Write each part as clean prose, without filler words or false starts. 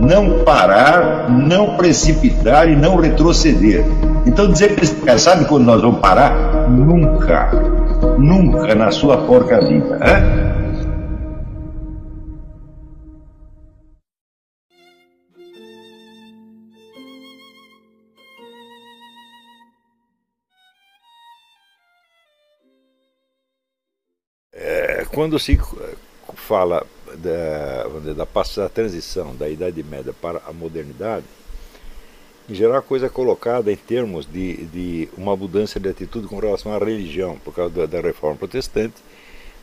não parar, não precipitar e não retroceder. Então dizer para esse cara, sabe quando nós vamos parar? Nunca, nunca na sua porca vida, né? Quando se fala da transição da Idade Média para a modernidade, em geral a coisa é colocada em termos de uma mudança de atitude com relação à religião, por causa da Reforma Protestante,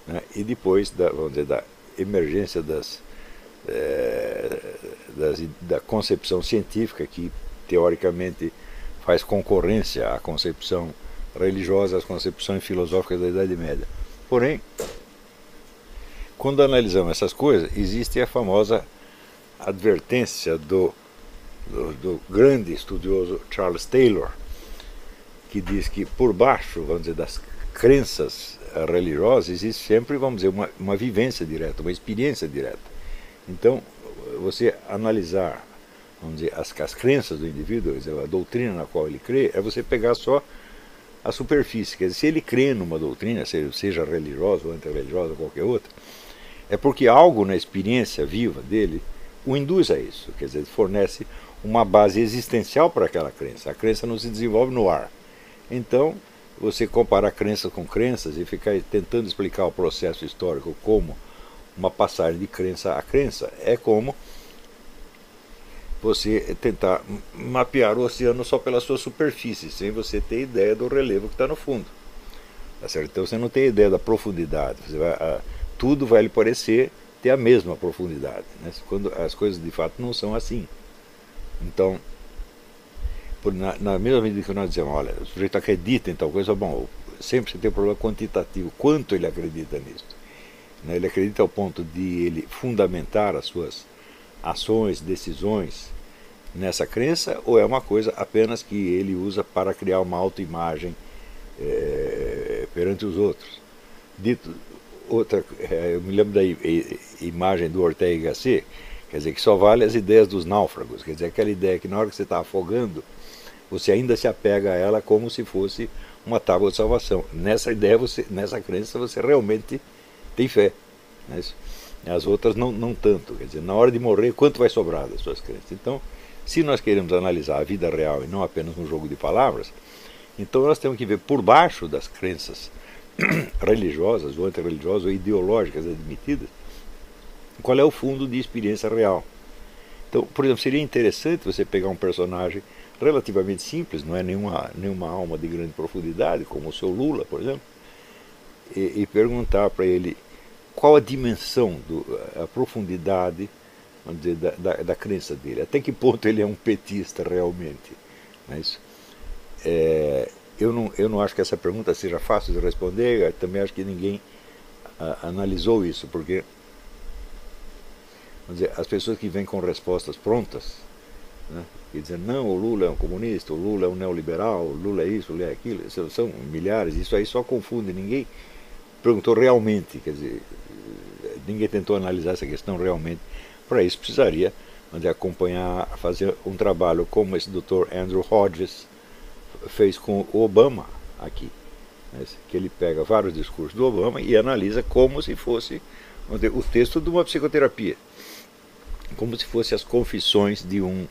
né, e depois da emergência da concepção científica, que teoricamente faz concorrência à concepção religiosa, às concepções filosóficas da Idade Média. Porém, quando analisamos essas coisas, existe a famosa advertência do grande estudioso Charles Taylor, que diz que por baixo, vamos dizer, das crenças religiosas existe sempre, vamos dizer, uma vivência direta, uma experiência direta. Então, você analisar, vamos dizer, as crenças do indivíduo, a doutrina na qual ele crê, é você pegar só a superfície. Quer dizer, se ele crê numa doutrina, seja religiosa ou antirreligiosa ou qualquer outra, é porque algo na experiência viva dele o induz a isso. Quer dizer, fornece uma base existencial para aquela crença. A crença não se desenvolve no ar. Então, você comparar crenças com crenças e ficar tentando explicar o processo histórico como uma passagem de crença a crença, é como você tentar mapear o oceano só pela sua superfície, sem você ter ideia do relevo que está no fundo. Tá certo? Então você não tem ideia da profundidade. Tudo vai lhe parecer ter a mesma profundidade, né? Quando as coisas de fato não são assim. Então, na mesma medida que nós dizemos, olha, o sujeito acredita em tal coisa, bom, sempre você tem um problema quantitativo, quanto ele acredita nisso. Né? Ele acredita ao ponto de ele fundamentar as suas ações, decisões nessa crença, ou é uma coisa apenas que ele usa para criar uma autoimagem perante os outros. Dito outra, eu me lembro da imagem do Ortega y Gasset, quer dizer, que só vale as ideias dos náufragos, quer dizer, aquela ideia que na hora que você está afogando, você ainda se apega a ela como se fosse uma tábua de salvação. Nessa ideia, nessa crença, você realmente tem fé. Né? As outras não tanto, quer dizer, na hora de morrer, quanto vai sobrar das suas crenças? Então, se nós queremos analisar a vida real e não apenas um jogo de palavras, então nós temos que ver por baixo das crenças religiosas ou antirreligiosas ou ideológicas admitidas, qual é o fundo de experiência real. Então, por exemplo, seria interessante você pegar um personagem relativamente simples, não é nenhuma alma de grande profundidade, como o seu Lula, por exemplo, e perguntar para ele qual a dimensão, a profundidade, vamos dizer, da crença dele, até que ponto ele é um petista realmente. Mas, eu não acho que essa pergunta seja fácil de responder, eu também acho que ninguém analisou isso, porque, vamos dizer, as pessoas que vêm com respostas prontas, né, e dizem, não, o Lula é um comunista, o Lula é um neoliberal, o Lula é isso, o Lula é aquilo, são milhares, isso aí só confunde, ninguém perguntou realmente, quer dizer, ninguém tentou analisar essa questão realmente. Para isso precisaria, vamos dizer, acompanhar, fazer um trabalho como esse Dr. Andrew Hodges fez com o Obama aqui, né, que ele pega vários discursos do Obama e analisa como se fosse, vamos dizer, o texto de uma psicoterapia, como se fosse as confissões de um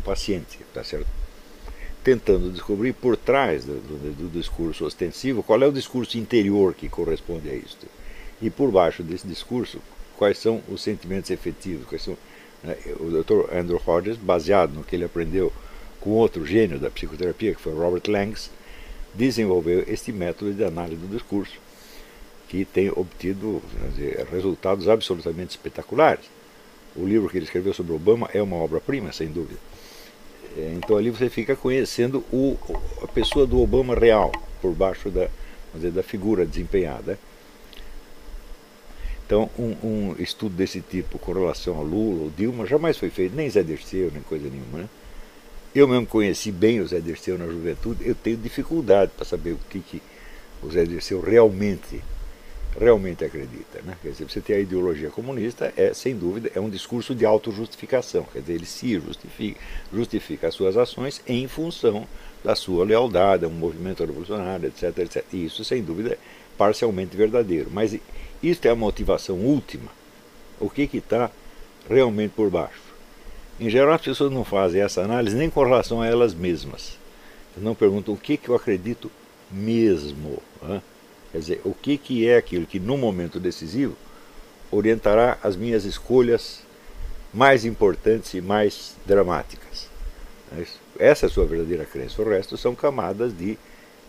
paciente, tá certo? Tentando descobrir por trás do discurso ostensivo qual é o discurso interior que corresponde a isto, e por baixo desse discurso quais são os sentimentos efetivos, quais são, né? O Dr. Andrew Hodges, baseado no que ele aprendeu com outro gênio da psicoterapia, que foi Robert Langes, desenvolveu este método de análise do discurso, que tem obtido, vamos dizer, resultados absolutamente espetaculares. O livro que ele escreveu sobre Obama é uma obra-prima, sem dúvida. Então ali você fica conhecendo a pessoa do Obama real, por baixo vamos dizer, da figura desempenhada. Então um estudo desse tipo com relação a Lula ou Dilma jamais foi feito, nem Zé Dirceu, nem coisa nenhuma, né? Eu mesmo conheci bem o Zé Dirceu na juventude, eu tenho dificuldade para saber o que o Zé Dirceu realmente realmente acredita, né? Quer dizer, você tem a ideologia comunista, sem dúvida, é um discurso de autojustificação, quer dizer, ele se justifica as suas ações em função da sua lealdade a um movimento revolucionário, etc, etc. E isso, sem dúvida, é parcialmente verdadeiro, mas isso é a motivação última. O que está realmente por baixo? Em geral, as pessoas não fazem essa análise nem com relação a elas mesmas. Elas não perguntam o que eu acredito mesmo, né? Quer dizer, o que é aquilo que, no momento decisivo, orientará as minhas escolhas mais importantes e mais dramáticas. Essa é a sua verdadeira crença. O resto são camadas de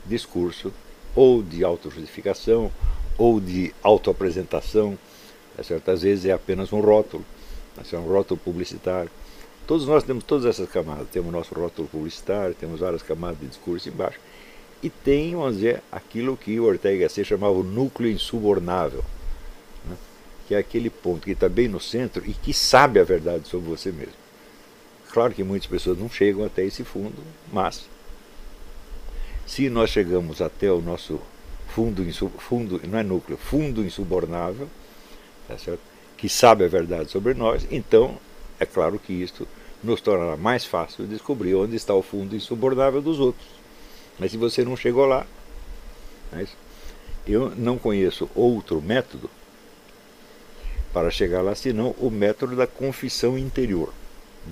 discurso, ou de autojustificação, ou de autoapresentação. Às vezes é apenas um rótulo, é um rótulo publicitário. Todos nós temos todas essas camadas. Temos o nosso rótulo publicitário, temos várias camadas de discurso embaixo. E tem, vamos dizer, aquilo que o Ortega y Gasset chamava o núcleo insubornável, né? Que é aquele ponto que está bem no centro e que sabe a verdade sobre você mesmo. Claro que muitas pessoas não chegam até esse fundo, mas se nós chegamos até o nosso fundo não é núcleo, fundo insubornável, tá certo? Que sabe a verdade sobre nós, então é claro que isto nos tornará mais fácil descobrir onde está o fundo insubornável dos outros. Mas se você não chegou lá, eu não conheço outro método para chegar lá senão o método da confissão interior.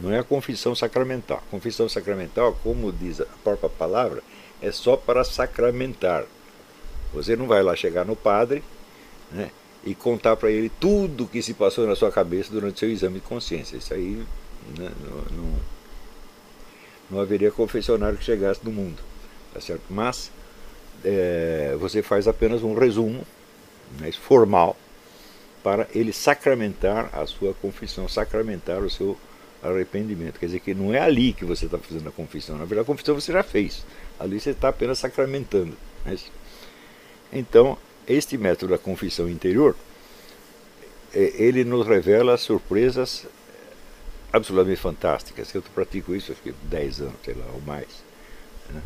Não é a confissão sacramental. A confissão sacramental, como diz a própria palavra, é só para sacramentar. Você não vai lá chegar no padre, né, e contar para ele tudo o que se passou na sua cabeça durante seu exame de consciência. Isso aí, né, não haveria confessionário que chegasse no mundo. Tá certo? Mas você faz apenas um resumo, né, formal para ele sacramentar a sua confissão, sacramentar o seu arrependimento. Quer dizer que não é ali que você está fazendo a confissão. Na verdade, a confissão você já fez. Ali você está apenas sacramentando. Então, este método da confissão interior, ele nos revela surpresas absolutamente fantásticas. Eu pratico isso há 10 anos, sei lá, ou mais, né?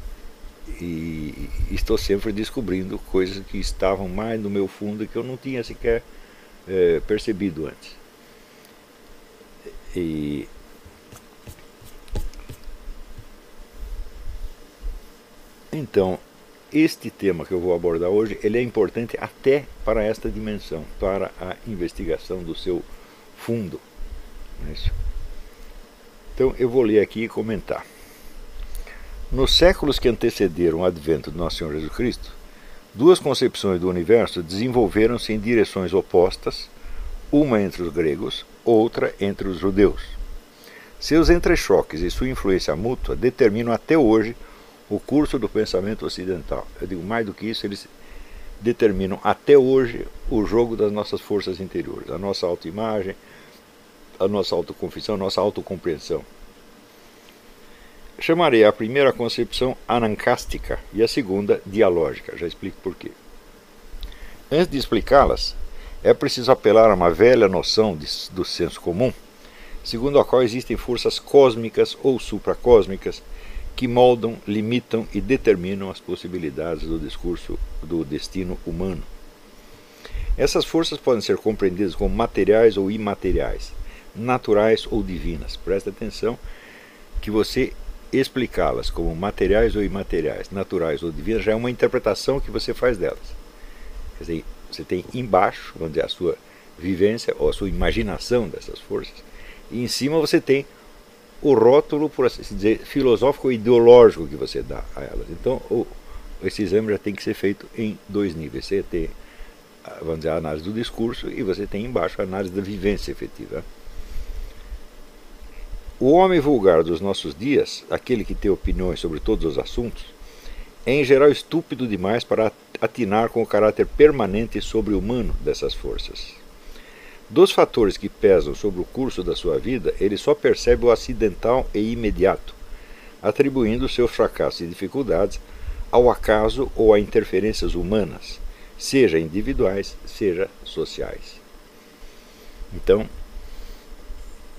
E estou sempre descobrindo coisas que estavam mais no meu fundo e que eu não tinha sequer percebido antes. Então, este tema que eu vou abordar hoje, ele é importante até para esta dimensão, para a investigação do seu fundo. Não é isso? Então, eu vou ler aqui e comentar. Nos séculos que antecederam o advento de Nosso Senhor Jesus Cristo, duas concepções do universo desenvolveram-se em direções opostas, uma entre os gregos, outra entre os judeus. Seus entrechoques e sua influência mútua determinam até hoje o curso do pensamento ocidental. Eu digo mais do que isso, eles determinam até hoje o jogo das nossas forças interiores, a nossa autoimagem, a nossa autoconfissão, a nossa autocompreensão. Chamarei a primeira concepção anancástica e a segunda dialógica. Já explico por quê. Antes de explicá-las, é preciso apelar a uma velha noção do senso comum, segundo a qual existem forças cósmicas ou supracósmicas que moldam, limitam e determinam as possibilidades do discurso do destino humano. Essas forças podem ser compreendidas como materiais ou imateriais, naturais ou divinas. Presta atenção que você explicá-las como materiais ou imateriais, naturais ou divinas, já é uma interpretação que você faz delas. Quer dizer, você tem embaixo, vamos dizer, a sua vivência ou a sua imaginação dessas forças, e em cima você tem o rótulo, por assim dizer, filosófico e ideológico que você dá a elas. Então, esse exame já tem que ser feito em dois níveis. Você tem, vamos dizer, a análise do discurso e você tem embaixo a análise da vivência efetiva. O homem vulgar dos nossos dias, aquele que tem opiniões sobre todos os assuntos, é em geral estúpido demais para atinar com o caráter permanente e sobre-humano dessas forças. Dos fatores que pesam sobre o curso da sua vida, ele só percebe o acidental e imediato, atribuindo seus fracassos e dificuldades ao acaso ou a interferências humanas, seja individuais, seja sociais. Então,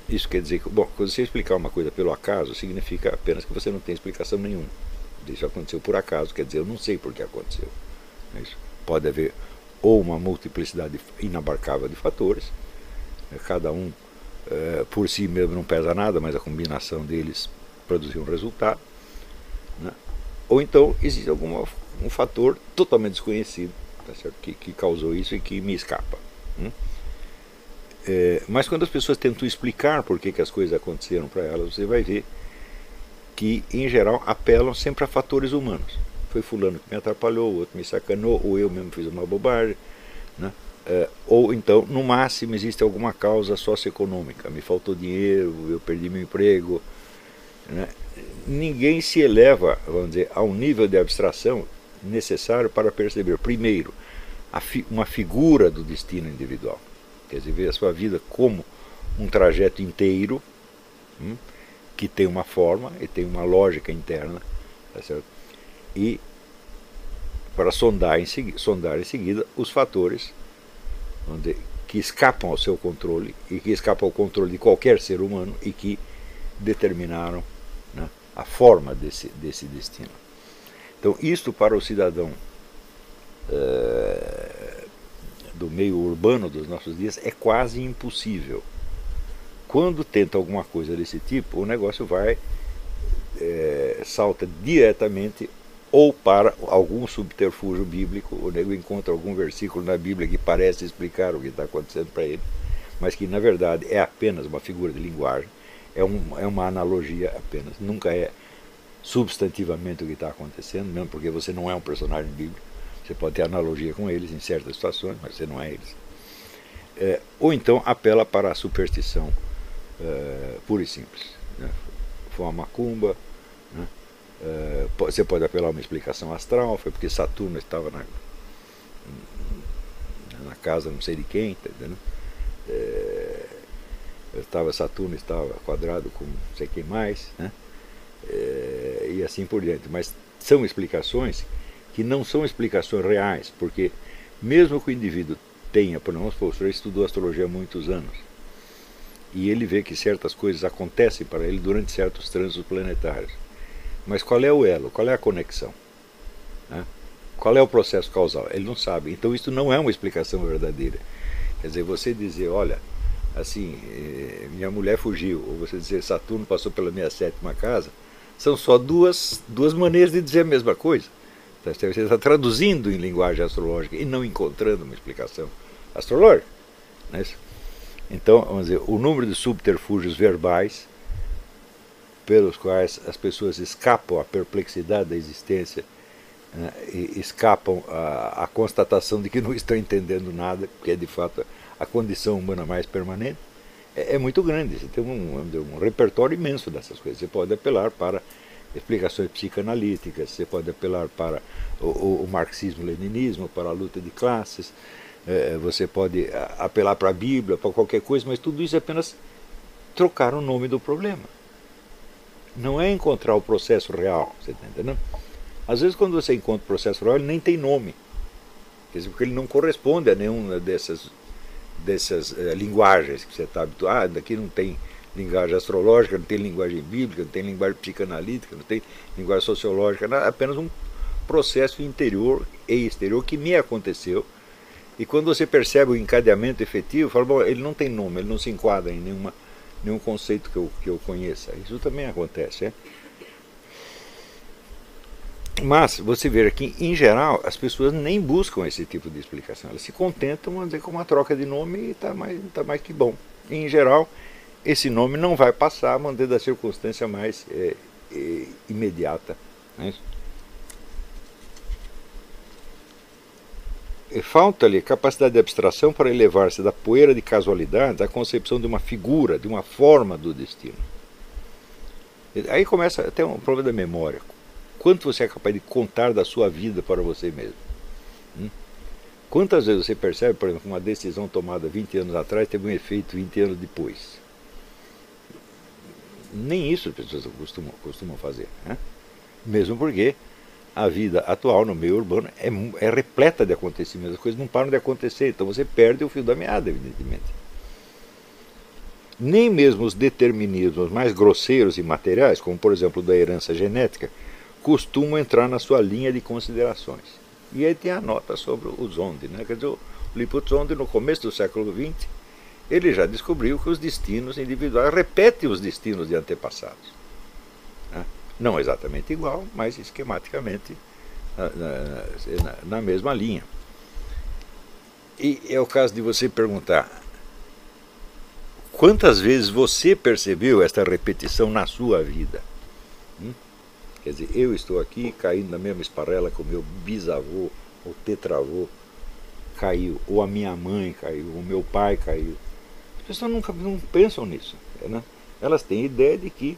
isso quer dizer que, bom, quando você explicar uma coisa pelo acaso, significa apenas que você não tem explicação nenhuma. Isso aconteceu por acaso, quer dizer, eu não sei por que aconteceu. Isso. Pode haver ou uma multiplicidade inabarcável de fatores, cada um por si mesmo não pesa nada, mas a combinação deles produziu um resultado, né? Ou então existe um fator totalmente desconhecido, tá certo? Que causou isso e que me escapa. Mas quando as pessoas tentam explicar por que as coisas aconteceram para elas, você vai ver que, em geral, apelam sempre a fatores humanos. Foi fulano que me atrapalhou, o outro me sacanou, ou eu mesmo fiz uma bobagem, né? Ou então, no máximo, existe alguma causa socioeconômica. Me faltou dinheiro, eu perdi meu emprego, né? Ninguém se eleva, vamos dizer, a um nível de abstração necessário para perceber, primeiro, uma figura do destino individual. Quer dizer, ver a sua vida como um trajeto inteiro, que tem uma forma e tem uma lógica interna, tá certo? E para sondar em seguida os fatores que escapam ao seu controle e que escapam ao controle de qualquer ser humano e que determinaram, né, a forma desse destino. Então, isto para o cidadão do meio urbano dos nossos dias é quase impossível. Quando tenta alguma coisa desse tipo, o negócio salta diretamente ou para algum subterfúgio bíblico, o nego encontra algum versículo na Bíblia que parece explicar o que está acontecendo para ele, mas que na verdade é apenas uma figura de linguagem, é uma analogia apenas, nunca é substantivamente o que está acontecendo, mesmo porque você não é um personagem bíblico, você pode ter analogia com eles em certas situações, mas você não é eles. Ou então apela para a superstição pura e simples, né? Foi uma macumba, né? Você pode apelar a uma explicação astral, foi porque Saturno estava na casa não sei de quem, tá entendendo? Saturno estava quadrado com não sei quem mais, né? E assim por diante. Mas são explicações que não são explicações reais, porque mesmo que o indivíduo tenha, por exemplo, o professor estudou astrologia há muitos anos, e ele vê que certas coisas acontecem para ele durante certos trânsitos planetários. Mas qual é o elo? Qual é a conexão? Né? Qual é o processo causal? Ele não sabe. Então isso não é uma explicação verdadeira. Quer dizer, você dizer, olha, assim, minha mulher fugiu, ou você dizer, Saturno passou pela minha 7ª casa, são só duas maneiras de dizer a mesma coisa. Você está traduzindo em linguagem astrológica e não encontrando uma explicação astrológica. Não é isso? Então, vamos dizer, o número de subterfúgios verbais pelos quais as pessoas escapam à perplexidade da existência, né, e escapam à constatação de que não estão entendendo nada, que é de fato a condição humana mais permanente, é muito grande. Você tem um repertório imenso dessas coisas. Você pode apelar para explicações psicanalíticas, você pode apelar para o marxismo-leninismo, para a luta de classes, você pode apelar para a Bíblia, para qualquer coisa, mas tudo isso é apenas trocar o nome do problema. Não é encontrar o processo real, você está entendendo? Às vezes quando você encontra o processo real, ele nem tem nome, quer dizer, porque ele não corresponde a nenhuma dessas linguagens que você está habituado. Daqui não tem linguagem astrológica, não tem linguagem bíblica, não tem linguagem psicanalítica, não tem linguagem sociológica, é apenas um processo interior e exterior que me aconteceu. E quando você percebe o encadeamento efetivo, fala, bom, ele não tem nome, ele não se enquadra em nenhum conceito que eu conheça. Isso também acontece, Mas você vê que, em geral, as pessoas nem buscam esse tipo de explicação. Elas se contentam, vamos dizer, com uma troca de nome e está mais que bom. E, em geral, esse nome não vai passar, vamos dizer, da circunstância mais imediata. Né? Falta-lhe capacidade de abstração para elevar-se da poeira de casualidades à concepção de uma figura, de uma forma do destino. Aí começa até um problema da memória. Quanto você é capaz de contar da sua vida para você mesmo? Quantas vezes você percebe, por exemplo, que uma decisão tomada 20 anos atrás teve um efeito 20 anos depois? Nem isso as pessoas costumam fazer. Né? Mesmo porque a vida atual no meio urbano é repleta de acontecimentos, as coisas não param de acontecer, então você perde o fio da meada, evidentemente. Nem mesmo os determinismos mais grosseiros e materiais, como por exemplo o da herança genética, costumam entrar na sua linha de considerações. E aí tem a nota sobre o Zondi, né? Quer dizer, o Liput Zondi, no começo do século XX, ele já descobriu que os destinos individuais repetem os destinos de antepassados, né? Não exatamente igual, mas esquematicamente na mesma linha. E é o caso de você perguntar: quantas vezes você percebeu esta repetição na sua vida? Quer dizer, eu estou aqui caindo na mesma esparrela que o meu bisavô ou tetravô caiu, ou a minha mãe caiu, ou o meu pai caiu. As pessoas nunca não pensam nisso, né? Elas têm a ideia de que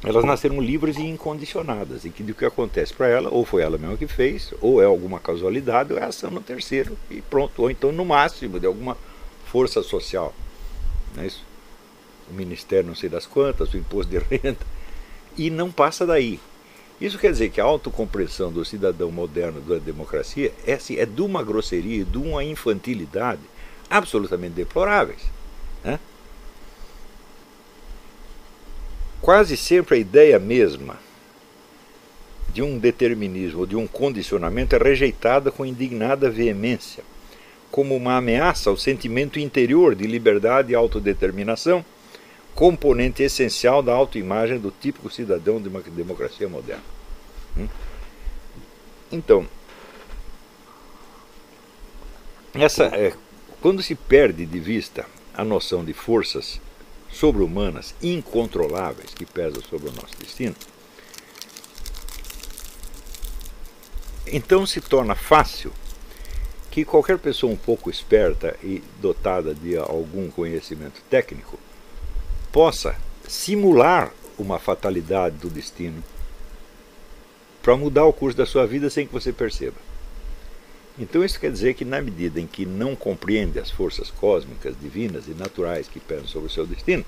elas nasceram livres e incondicionadas, e que do que acontece para ela, ou foi ela mesma que fez, ou é alguma casualidade, ou é ação no terceiro, e pronto. Ou então, no máximo, de alguma força social. Não é isso? O ministério não sei das quantas, o imposto de renda, e não passa daí. Isso quer dizer que a autocompreensão do cidadão moderno da democracia é de uma grosseria e de uma infantilidade absolutamente deploráveis, né? Quase sempre a ideia mesma de um determinismo ou de um condicionamento é rejeitada com indignada veemência, como uma ameaça ao sentimento interior de liberdade e autodeterminação, componente essencial da autoimagem do típico cidadão de uma democracia moderna. Então, quando se perde de vista a noção de forças sobre-humanas incontroláveis que pesam sobre o nosso destino, então se torna fácil que qualquer pessoa um pouco esperta e dotada de algum conhecimento técnico possa simular uma fatalidade do destino para mudar o curso da sua vida sem que você perceba. Então isso quer dizer que, na medida em que não compreende as forças cósmicas, divinas e naturais que pesam sobre o seu destino,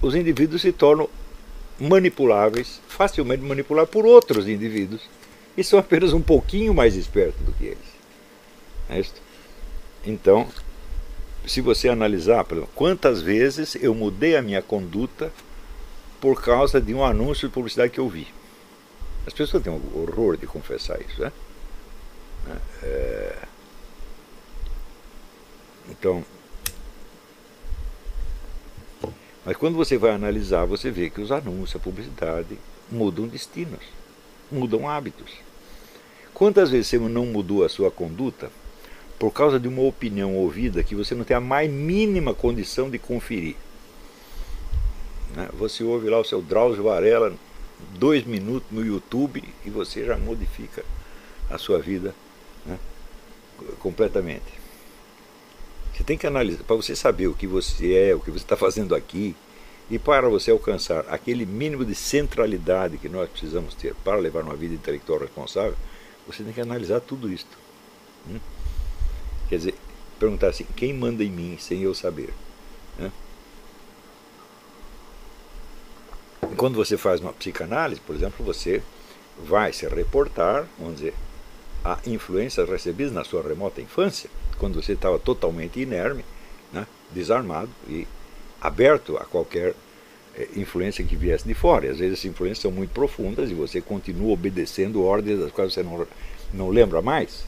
os indivíduos se tornam manipuláveis, facilmente manipuláveis por outros indivíduos, e são apenas um pouquinho mais espertos do que eles. É isso? Então, se você analisar, por exemplo, quantas vezes eu mudei a minha conduta por causa de um anúncio de publicidade que eu vi. As pessoas têm um horror de confessar isso, né? Então, mas quando você vai analisar, você vê que os anúncios, a publicidade, mudam destinos, mudam hábitos. Quantas vezes você não mudou a sua conduta por causa de uma opinião ouvida que você não tem a mais mínima condição de conferir, né? Você ouve lá o seu Drauzio Varela 2 minutos no YouTube e você já modifica a sua vida, né, completamente. Você tem que analisar, para você saber o que você é, o que você está fazendo aqui, e para você alcançar aquele mínimo de centralidade que nós precisamos ter para levar uma vida intelectual responsável, você tem que analisar tudo isto. Quer dizer, perguntar assim: quem manda em mim sem eu saber? Né? Quando você faz uma psicanálise, por exemplo, você vai se reportar, vamos dizer, a influências recebidas na sua remota infância, quando você estava totalmente inerme, né, desarmado e aberto a qualquer influência que viesse de fora. E às vezes essas influências são muito profundas e você continua obedecendo ordens das quais você não lembra mais.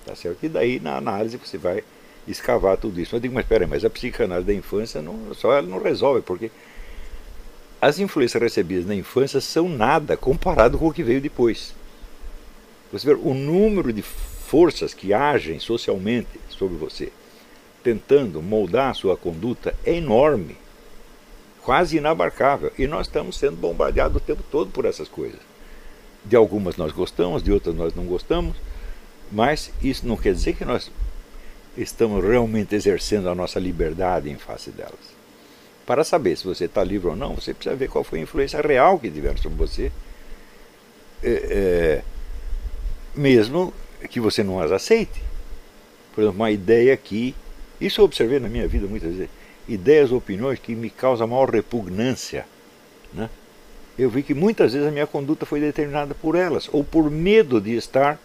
Tá certo? E daí, na análise, você vai escavar tudo isso. Eu digo: mas espera aí, mas a psicanálise da infância ela não resolve, porque as influências recebidas na infância são nada comparado com o que veio depois. Você vê o número de forças que agem socialmente sobre você, tentando moldar a sua conduta, é enorme, quase inabarcável. E nós estamos sendo bombardeados o tempo todo por essas coisas. De algumas nós gostamos, de outras nós não gostamos, mas isso não quer dizer que nós estamos realmente exercendo a nossa liberdade em face delas. Para saber se você está livre ou não, você precisa ver qual foi a influência real que tiveram sobre você, mesmo que você não as aceite. Por exemplo, uma ideia que, isso eu observei na minha vida muitas vezes, ideias ou opiniões que me causam maior repugnância, né? Eu vi que muitas vezes a minha conduta foi determinada por elas, ou por medo de estar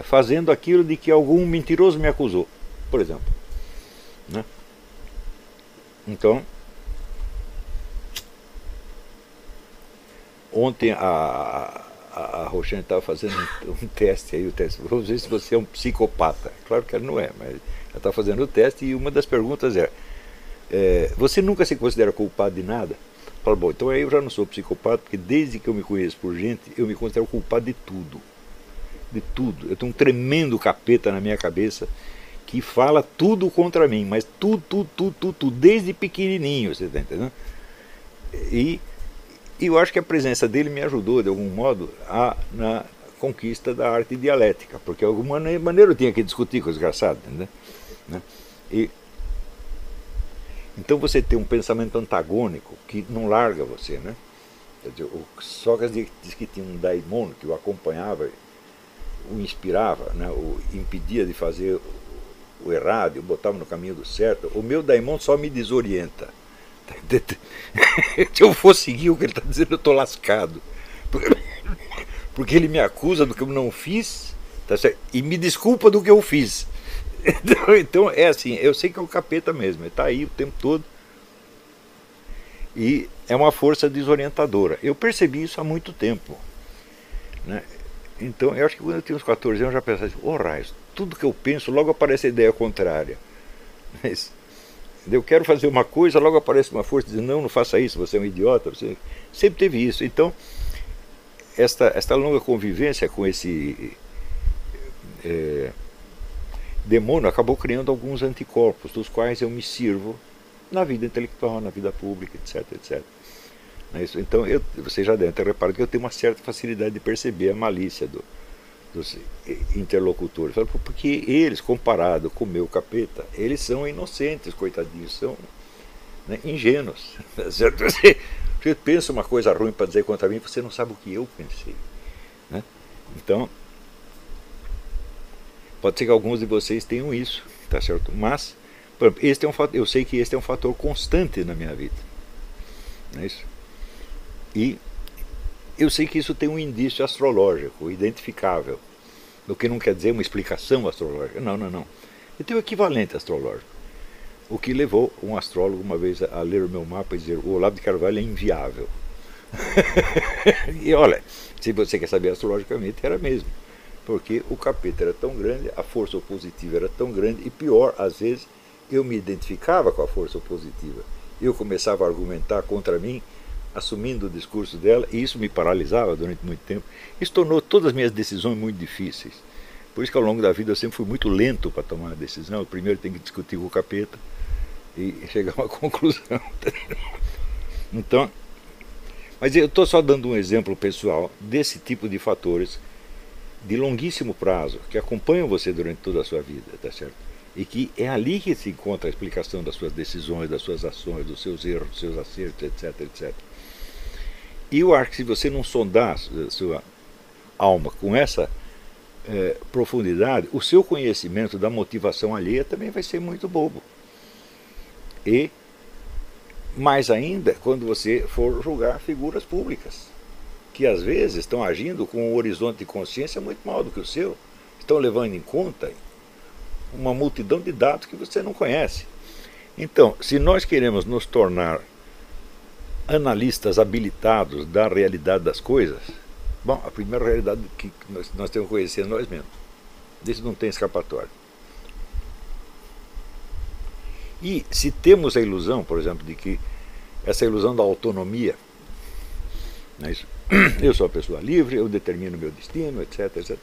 fazendo aquilo de que algum mentiroso me acusou, por exemplo, né? Então, ontem a Roxane estava fazendo um teste aí, o teste, vamos ver se você é um psicopata. Claro que ela não é, mas ela está fazendo o teste e uma das perguntas você nunca se considera culpado de nada? Fala, bom, então aí eu já não sou psicopata, porque desde que eu me conheço por gente, eu me considero culpado de tudo. De tudo. Eu tenho um tremendo capeta na minha cabeça que fala tudo contra mim, mas tudo, desde pequenininho, você está entendendo? E eu acho que a presença dele me ajudou, de algum modo, na conquista da arte dialética, porque de alguma maneira eu tinha que discutir com o desgraçado, entendeu? Né? Então você tem um pensamento antagônico que não larga você, né? Quer dizer, o Sócrates diz que tinha um daimon que o acompanhava, o inspirava, né? O impedia de fazer o errado, o botava no caminho do certo. O meu daimon só me desorienta. Se eu for seguir o que ele está dizendo, eu estou lascado. Porque ele me acusa do que eu não fiz, tá certo? E me desculpa do que eu fiz. Então é assim, eu sei que é o capeta mesmo, ele está aí o tempo todo. E é uma força desorientadora. Eu percebi isso há muito tempo, né? Então eu acho que quando eu tinha uns 14 anos eu já pensava assim, raios, tudo que eu penso logo aparece a ideia contrária. Mas eu quero fazer uma coisa, logo aparece uma força dizendo, não faça isso, você é um idiota. Você sempre teve isso. Então esta longa convivência com esse demônio acabou criando alguns anticorpos, dos quais eu me sirvo na vida intelectual, na vida pública, etc. Então você já deve ter reparado que eu tenho uma certa facilidade de perceber a malícia dos interlocutores, porque eles, comparado com o meu capeta, eles são inocentes, coitadinhos, são, né, ingênuos. Certo? Você pensa uma coisa ruim para dizer contra mim, você não sabe o que eu pensei, né? Então pode ser que alguns de vocês tenham isso, tá certo? Mas este é um fator, eu sei que este é um fator constante na minha vida, não é isso? E eu sei que isso tem um indício astrológico, identificável, o que não quer dizer uma explicação astrológica, não. Eu tenho o equivalente astrológico, o que levou um astrólogo uma vez a ler o meu mapa e dizer, o Olavo de Carvalho é inviável. E olha, se você quer saber astrologicamente, era mesmo, porque o capeta era tão grande, a força opositiva era tão grande, e pior, às vezes eu me identificava com a força opositiva, eu começava a argumentar contra mim, assumindo o discurso dela, e isso me paralisava durante muito tempo. Isso tornou todas as minhas decisões muito difíceis. Por isso que ao longo da vida eu sempre fui muito lento para tomar uma decisão. Primeiro tem que discutir com o capeta e chegar a uma conclusão. Então, mas eu estou só dando um exemplo pessoal desse tipo de fatores de longuíssimo prazo, que acompanham você durante toda a sua vida, tá certo? E que é ali que se encontra a explicação das suas decisões, das suas ações, dos seus erros, dos seus acertos, etc. E eu acho que se você não sondar a sua alma com essa profundidade, o seu conhecimento da motivação alheia também vai ser muito bobo. E, mais ainda, quando você for julgar figuras públicas, que às vezes estão agindo com um horizonte de consciência muito maior do que o seu, estão levando em conta uma multidão de dados que você não conhece. Então, se nós queremos nos tornar analistas habilitados da realidade das coisas, bom, a primeira realidade que nós temos que conhecer é nós mesmos. Isso não tem escapatória. E se temos a ilusão, por exemplo, de que essa ilusão da autonomia, né, eu sou a pessoa livre, eu determino o meu destino, etc.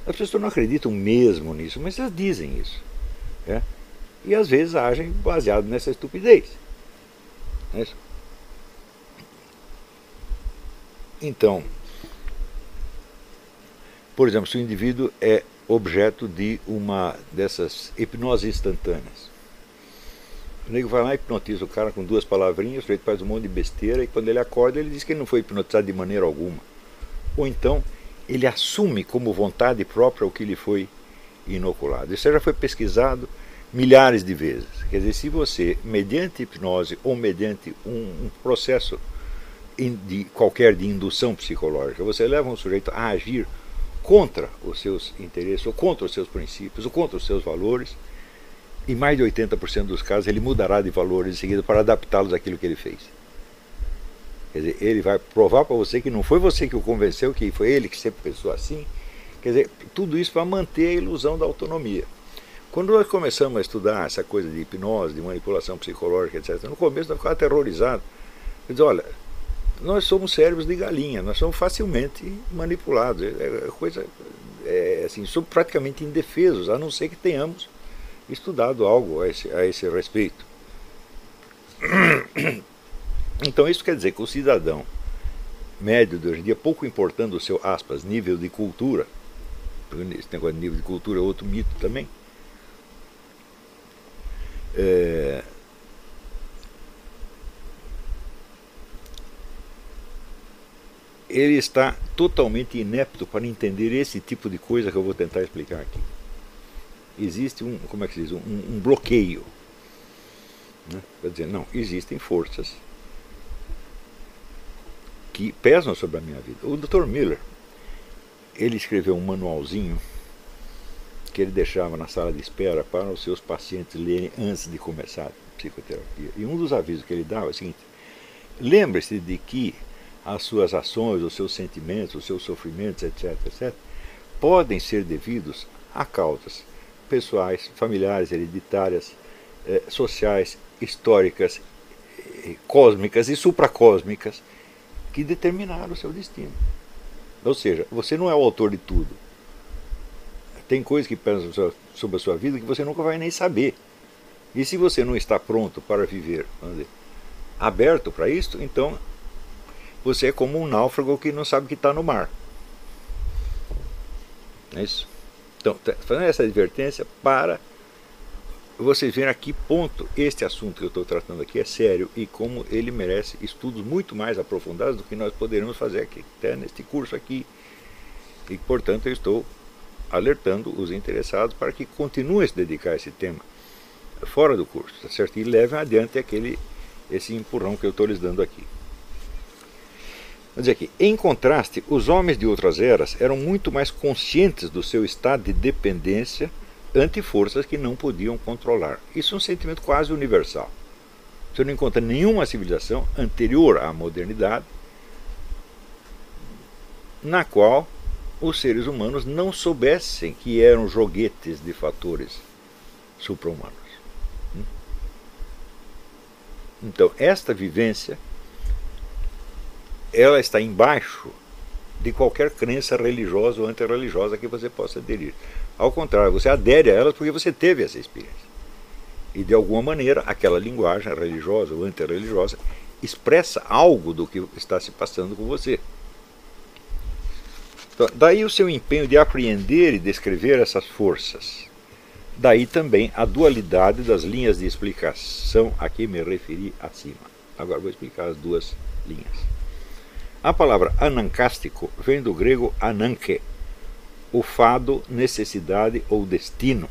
As pessoas não acreditam mesmo nisso, mas elas dizem isso. E às vezes agem baseado nessa estupidez. Então, por exemplo, se o indivíduo é objeto de uma dessas hipnoses instantâneas, o nego vai lá e hipnotiza o cara com 2 palavrinhas, o sujeito faz um monte de besteira, e quando ele acorda ele diz que ele não foi hipnotizado de maneira alguma. Ou então ele assume como vontade própria o que lhe foi inoculado. Isso já foi pesquisado milhares de vezes. Quer dizer, se você, mediante hipnose ou mediante um processo qualquer de indução psicológica, você leva um sujeito a agir contra os seus interesses, ou contra os seus princípios, ou contra os seus valores, em mais de 80% dos casos ele mudará de valores em seguida para adaptá-los àquilo que ele fez. Quer dizer, ele vai provar para você que não foi você que o convenceu, que foi ele que sempre pensou assim. Quer dizer, tudo isso para manter a ilusão da autonomia. Quando nós começamos a estudar essa coisa de hipnose, de manipulação psicológica, etc., no começo nós ficávamos aterrorizados. Quer dizer, olha, nós somos cérebros de galinha, nós somos facilmente manipulados. Assim, somos praticamente indefesos, a não ser que tenhamos estudado algo a esse respeito. Então isso quer dizer que o cidadão médio de hoje em dia, pouco importando o seu, aspas, nível de cultura, esse negócio de nível de cultura é outro mito também, ele está totalmente inepto para entender esse tipo de coisa que eu vou tentar explicar aqui. Existe como é que se diz, um bloqueio, né? Quer dizer, não, existem forças que pesam sobre a minha vida. O Dr. Miller, ele escreveu um manualzinho que ele deixava na sala de espera para os seus pacientes lerem antes de começar a psicoterapia. E um dos avisos que ele dava é o seguinte: lembre-se de que as suas ações, os seus sentimentos, os seus sofrimentos, etc., etc., podem ser devidos a causas pessoais, familiares, hereditárias, sociais, históricas, cósmicas e supracósmicas que determinaram o seu destino. Ou seja, você não é o autor de tudo. Tem coisas que pesam sobre a sua vida que você nunca vai nem saber. E se você não está pronto para viver, vamos dizer, aberto para isso, então você é como um náufrago que não sabe que está no mar. É isso. Então, fazendo essa advertência para vocês verem a que ponto este assunto que eu estou tratando aqui é sério e como ele merece estudos muito mais aprofundados do que nós poderíamos fazer aqui, até neste curso aqui. E, portanto, eu estou alertando os interessados para que continuem a se dedicar a esse tema fora do curso, tá certo? E levem adiante esse empurrão que eu estou lhes dando aqui. Vou dizer aqui, em contraste, os homens de outras eras eram muito mais conscientes do seu estado de dependência ante forças que não podiam controlar. Isso é um sentimento quase universal. Você não encontra nenhuma civilização anterior à modernidade na qual os seres humanos não soubessem que eram joguetes de fatores supra-humanos. Então, esta vivência, ela está embaixo de qualquer crença religiosa ou antirreligiosa que você possa aderir. Ao contrário, você adere a elas porque você teve essa experiência. E de alguma maneira, aquela linguagem religiosa ou antirreligiosa expressa algo do que está se passando com você. Então, daí o seu empenho de apreender e descrever essas forças. Daí também a dualidade das linhas de explicação a que me referi acima. Agora vou explicar as duas linhas. A palavra anancástico vem do grego ananke, o fado, necessidade ou destino.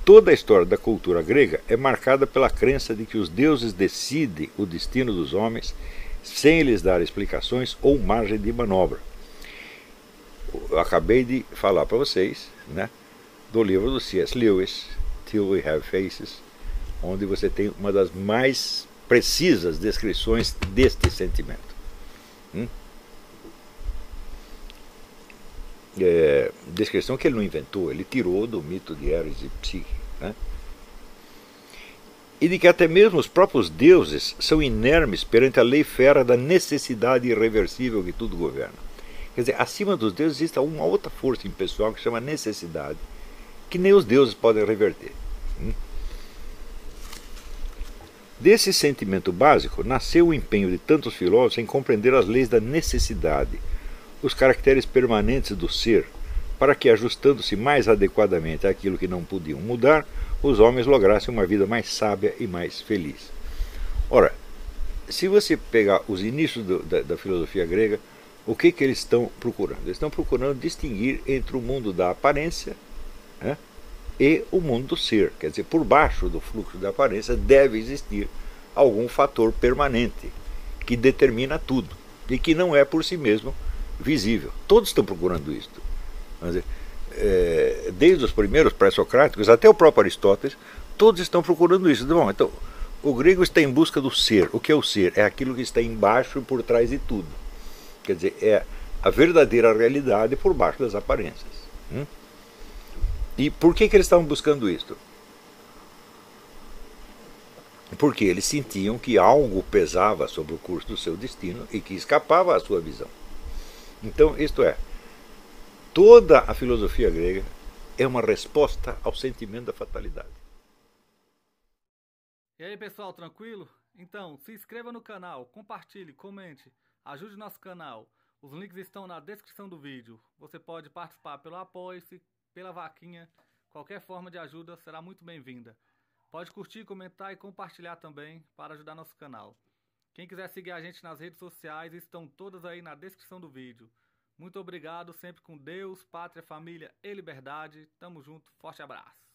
Toda a história da cultura grega é marcada pela crença de que os deuses decidem o destino dos homens sem lhes dar explicações ou margem de manobra. Eu acabei de falar para vocês, né, do livro do C.S. Lewis, Till We Have Faces, onde você tem uma das mais precisas descrições deste sentimento. Descrição que ele não inventou, ele tirou do mito de Eros e Psique, né? E de que até mesmo os próprios deuses são inermes perante a lei fera da necessidade irreversível que tudo governa. Quer dizer, acima dos deuses existe uma outra força impessoal que se chama necessidade, que nem os deuses podem reverter. Desse sentimento básico nasceu o empenho de tantos filósofos em compreender as leis da necessidade, os caracteres permanentes do ser, para que, ajustando-se mais adequadamente àquilo que não podiam mudar, os homens lograssem uma vida mais sábia e mais feliz. Ora, se você pegar os inícios da filosofia grega, o que eles estão procurando? Eles estão procurando distinguir entre o mundo da aparência, né, e o mundo do ser. Quer dizer, por baixo do fluxo da aparência deve existir algum fator permanente que determina tudo e que não é por si mesmo visível. Todos estão procurando isso. Desde os primeiros pré-socráticos até o próprio Aristóteles, todos estão procurando isso. Bom, então, O grego está em busca do ser. O que é o ser? É aquilo que está embaixo e por trás de tudo. Quer dizer, é a verdadeira realidade por baixo das aparências. E por que eles estavam buscando isso? Porque eles sentiam que algo pesava sobre o curso do seu destino e que escapava à sua visão. Então, isto é, toda a filosofia grega é uma resposta ao sentimento da fatalidade. E aí, pessoal, tranquilo? Então, se inscreva no canal, compartilhe, comente, ajude nosso canal. Os links estão na descrição do vídeo. Você pode participar pelo Apoia-se, pela vaquinha. Qualquer forma de ajuda será muito bem-vinda. Pode curtir, comentar e compartilhar também para ajudar nosso canal. Quem quiser seguir a gente nas redes sociais estão todas aí na descrição do vídeo. Muito obrigado, sempre com Deus, pátria, família e liberdade. Tamo junto, forte abraço.